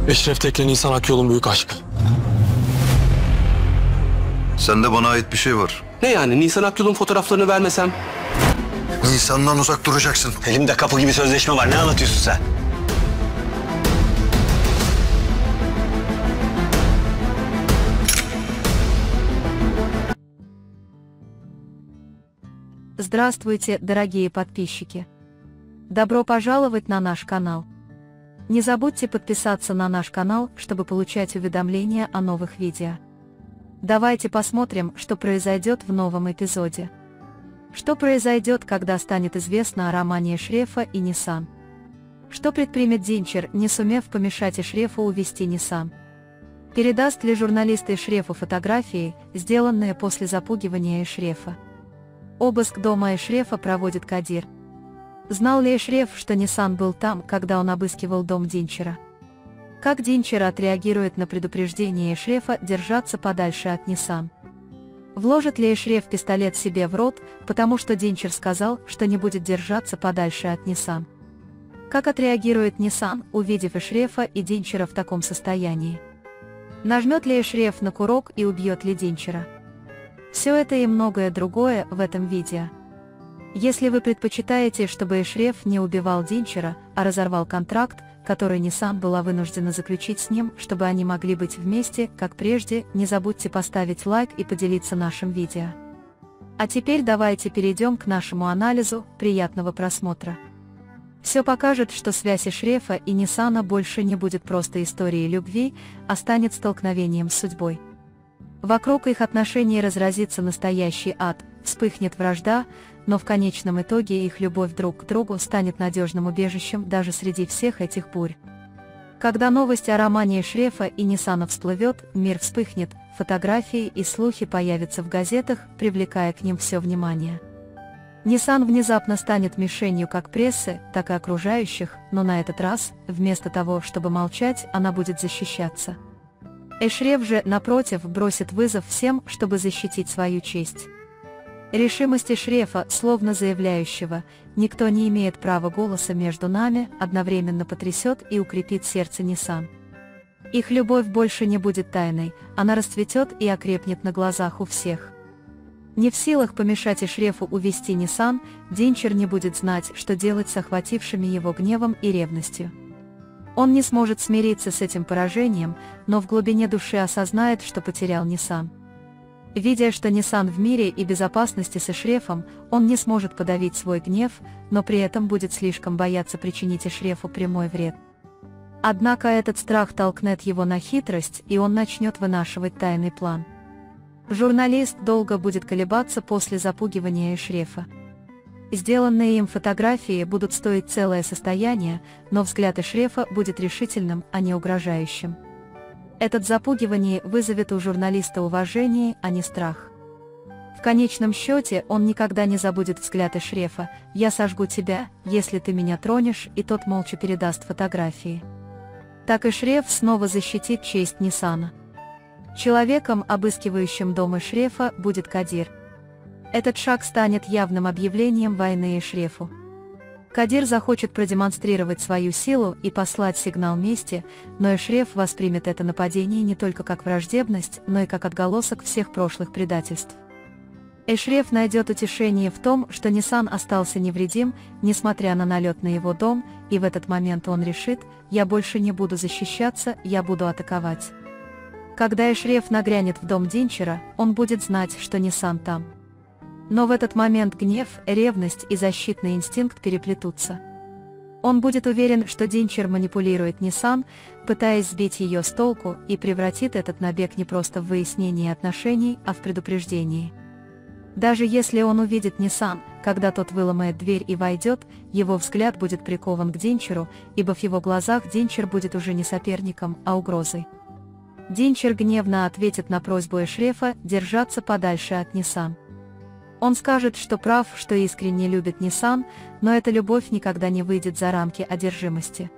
Eşref Tekle Nisan Akyol'un büyük aşkı. Sende bana ait bir şey var. Ne yani? Nisan Akyol'un fotoğraflarını vermesem? Nisan'dan uzak duracaksın. Elimde kapı gibi sözleşme var. Ne anlatıyorsun sen? Здравствуйте, дорогие подписчики! Добро пожаловать на наш канал. Не забудьте подписаться на наш канал, чтобы получать уведомления о новых видео. Давайте посмотрим, что произойдет в новом эпизоде. Что произойдет, когда станет известно о романе Эшрефа и Нисан? Что предпримет Динчер, не сумев помешать Эшрефу увести Нисан? Передаст ли журналист Эшрефу фотографии, сделанные после запугивания Эшрефа? Обыск дома Эшрефа проводит Кадир. Знал ли Эшреф, что Нисан был там, когда он обыскивал дом Динчера? Как Динчер отреагирует на предупреждение Эшрефа держаться подальше от Нисан? Вложит ли Эшреф пистолет себе в рот, потому что Динчер сказал, что не будет держаться подальше от Нисан? Как отреагирует Нисан, увидев Эшрефа и Динчера в таком состоянии? Нажмет ли Эшреф на курок и убьет ли Динчера? Все это и многое другое в этом видео. Если вы предпочитаете, чтобы Эшреф не убивал Динчера, а разорвал контракт, который Нисан была вынуждена заключить с ним, чтобы они могли быть вместе, как прежде, не забудьте поставить лайк и поделиться нашим видео. А теперь давайте перейдем к нашему анализу. Приятного просмотра. Все покажет, что связь Эшрефа и Нисана больше не будет просто историей любви, а станет столкновением с судьбой. Вокруг их отношений разразится настоящий ад, вспыхнет вражда, но в конечном итоге их любовь друг к другу станет надежным убежищем даже среди всех этих бурь. Когда новость о романе Эшрефа и Нисана всплывет, мир вспыхнет, фотографии и слухи появятся в газетах, привлекая к ним все внимание. Нисан внезапно станет мишенью как прессы, так и окружающих, но на этот раз, вместо того, чтобы молчать, она будет защищаться. Эшреф же, напротив, бросит вызов всем, чтобы защитить свою честь. Решимость Эшрефа, словно заявляющего «никто не имеет права голоса между нами», одновременно потрясет и укрепит сердце Нисан. Их любовь больше не будет тайной, она расцветет и окрепнет на глазах у всех. Не в силах помешать Эшрефу увести Нисан, Динчер не будет знать, что делать с охватившими его гневом и ревностью. Он не сможет смириться с этим поражением, но в глубине души осознает, что потерял Нисан. Видя, что Нисан в мире и безопасности с Эшрефом, он не сможет подавить свой гнев, но при этом будет слишком бояться причинить Эшрефу прямой вред. Однако этот страх толкнет его на хитрость, и он начнет вынашивать тайный план. Журналист долго будет колебаться после запугивания Эшрефа. Сделанные им фотографии будут стоить целое состояние, но взгляд Эшрефа будет решительным, а не угрожающим. Этот запугивание вызовет у журналиста уважение, а не страх. В конечном счете он никогда не забудет взгляд Эшрефа: «Я сожгу тебя, если ты меня тронешь», и тот молча передаст фотографии. Так Эшреф снова защитит честь Нисана. Человеком, обыскивающим дом Эшрефа, будет Кадир. Этот шаг станет явным объявлением войны Эшрефу. Кадир захочет продемонстрировать свою силу и послать сигнал мести, но Эшреф воспримет это нападение не только как враждебность, но и как отголосок всех прошлых предательств. Эшреф найдет утешение в том, что Нисан остался невредим, несмотря на налет на его дом, и в этот момент он решит: «Я больше не буду защищаться, я буду атаковать». Когда Эшреф нагрянет в дом Динчера, он будет знать, что Нисан там. Но в этот момент гнев, ревность и защитный инстинкт переплетутся. Он будет уверен, что Динчер манипулирует Нисан, пытаясь сбить ее с толку, и превратит этот набег не просто в выяснение отношений, а в предупреждение. Даже если он увидит Нисан, когда тот выломает дверь и войдет, его взгляд будет прикован к Динчеру, ибо в его глазах Динчер будет уже не соперником, а угрозой. Динчер гневно ответит на просьбу Эшрефа держаться подальше от Нисан. Он скажет, что прав, что искренне любит Нисан, но эта любовь никогда не выйдет за рамки одержимости.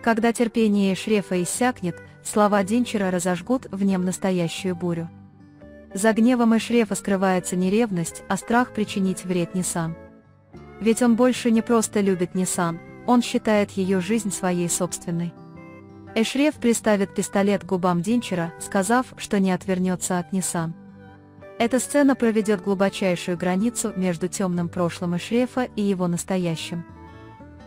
Когда терпение Эшрефа иссякнет, слова Динчера разожгут в нем настоящую бурю. За гневом Эшрефа скрывается не ревность, а страх причинить вред Нисан. Ведь он больше не просто любит Нисан, он считает ее жизнь своей собственной. Эшреф приставит пистолет к губам Динчера, сказав, что не отвернется от Нисан. Эта сцена проведет глубочайшую границу между темным прошлым Эшрефа и его настоящим.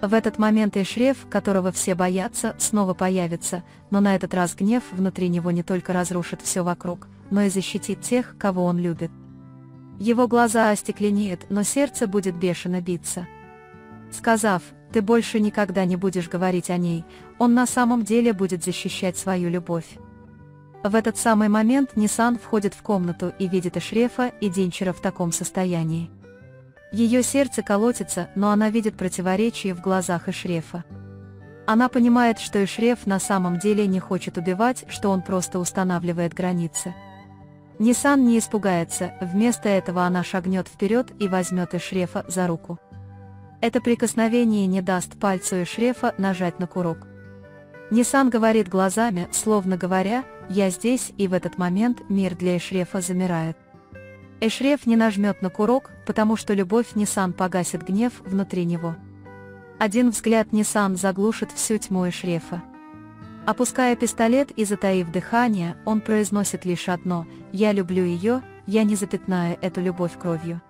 В этот момент Эшреф, которого все боятся, снова появится, но на этот раз гнев внутри него не только разрушит все вокруг, но и защитит тех, кого он любит. Его глаза остекленеют, но сердце будет бешено биться. Сказав: «Ты больше никогда не будешь говорить о ней», он на самом деле будет защищать свою любовь. В этот самый момент Нисан входит в комнату и видит Эшрефа и Динчера в таком состоянии. Ее сердце колотится, но она видит противоречие в глазах Эшрефа. Она понимает, что Эшреф на самом деле не хочет убивать, что он просто устанавливает границы. Нисан не испугается, вместо этого она шагнет вперед и возьмет Эшрефа за руку. Это прикосновение не даст пальцу Эшрефа нажать на курок. Нисан говорит глазами, словно говоря: «Я здесь», и в этот момент мир для Эшрефа замирает. Эшреф не нажмет на курок, потому что любовь Нисан погасит гнев внутри него. Один взгляд Нисан заглушит всю тьму Эшрефа. Опуская пистолет и затаив дыхание, он произносит лишь одно: «Я люблю ее, я не запятнаю эту любовь кровью».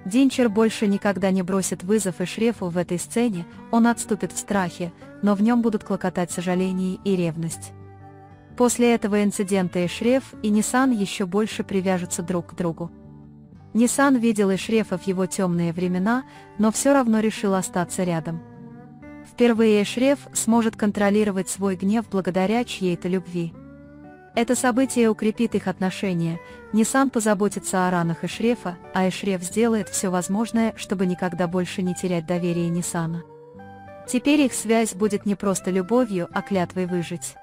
Динчер больше никогда не бросит вызов Эшрефу в этой сцене, он отступит в страхе, но в нем будут клокотать сожаление и ревность. После этого инцидента Эшреф и Нисан еще больше привяжутся друг к другу. Нисан видел Эшрефа в его темные времена, но все равно решил остаться рядом. Впервые Эшреф сможет контролировать свой гнев благодаря чьей-то любви. Это событие укрепит их отношения, Нисан позаботится о ранах Эшрефа, а Эшреф сделает все возможное, чтобы никогда больше не терять доверие Нисана. Теперь их связь будет не просто любовью, а клятвой выжить.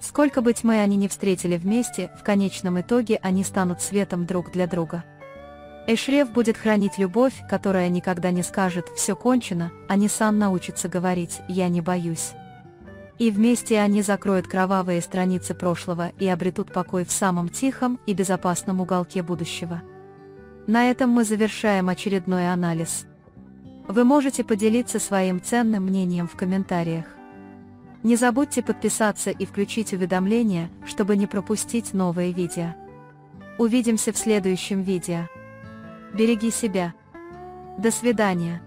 Сколько бы тьмы они ни встретили вместе, в конечном итоге они станут светом друг для друга. Эшреф будет хранить любовь, которая никогда не скажет «все кончено», а Нисан научится говорить «я не боюсь». И вместе они закроют кровавые страницы прошлого и обретут покой в самом тихом и безопасном уголке будущего. На этом мы завершаем очередной анализ. Вы можете поделиться своим ценным мнением в комментариях. Не забудьте подписаться и включить уведомления, чтобы не пропустить новые видео. Увидимся в следующем видео. Береги себя. До свидания.